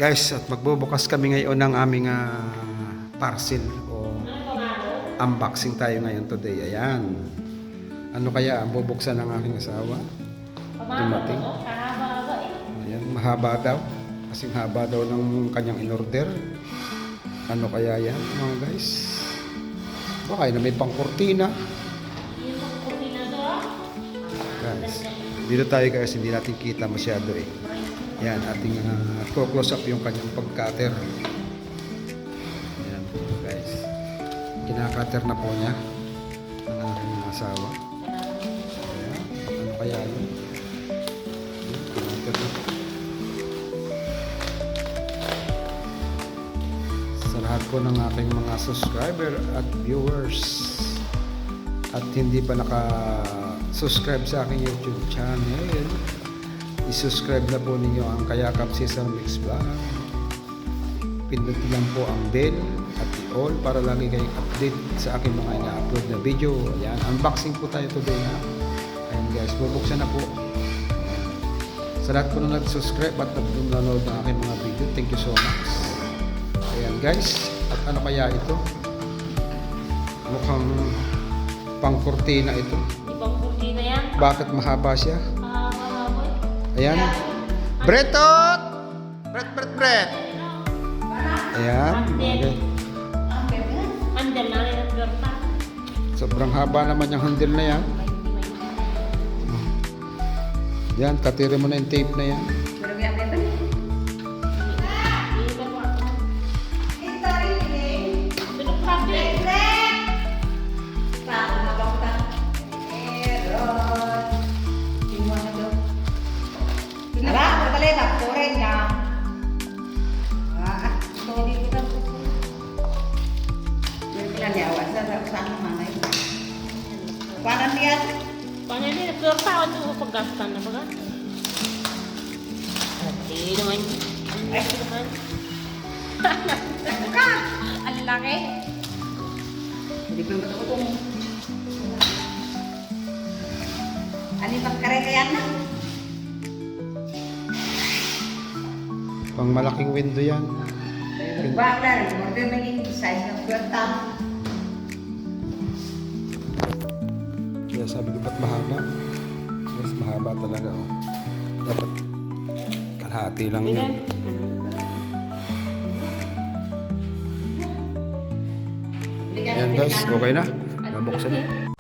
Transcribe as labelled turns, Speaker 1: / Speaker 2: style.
Speaker 1: Guys, at magbubukas kami ngayon ng aming parcel o unboxing tayo ngayon today. Ayan. Ano kaya ang bubuksan ng aking asawa? Dumating. Ayan, mahaba daw. Kasing haba daw ng kanyang in-order. Ano kaya yan mga guys? Baka na may pangkurtina. Guys, dito tayo guys, hindi natin kita masyado eh. Yan, ating close up yung kanyang pag-cutter. Yan guys. Kinakater na po niya ang aking asawa. Ayan. Ano kaya yun? Kinakater na. Sa lahat po ng aking mga subscriber at viewers at hindi pa naka-subscribe sa aking YouTube channel, i-subscribe na po ninyo ang Kayakap Cesar Mix Vlog. Pindutin lang po ang bell at i-all para lagi kayong update sa aking mga ina-upload na video. Ayan, unboxing po tayo today ha. Ayan guys, bubuksan na po. Sa lahat po na nag-subscribe at nag-download ng aking mga video, thank you so much. Ayan guys, at ano kaya ito? Mukhang pang-kurtina ito.
Speaker 2: Ibang kurtina yan.
Speaker 1: Bakit mahaba siya?
Speaker 2: Mahaba.
Speaker 1: Ayan. Bretot! Bret! Ayan. Okay.
Speaker 2: Handle na rin at dorta.
Speaker 1: Sobrang haba naman yung handle na yan. Yan, katiri mo na yung tape na yan.
Speaker 3: Paano niyan?
Speaker 2: Paano nila? Dorta ako ito paggastan na baga. Ate naman. Ay, naman.
Speaker 3: Ka! Ang laki! Hindi ko yung matuto mo. Ano yung pagkare kaya na?
Speaker 1: Pang malaking window yan.
Speaker 3: Bakla, order mo yung size ng kwarta.
Speaker 1: Kaya sabi ko ba't mahaba? Yes, mahaba talaga. Oh. Dapat kalahati lang yun. Ayan guys, okay na. Nabuksan na.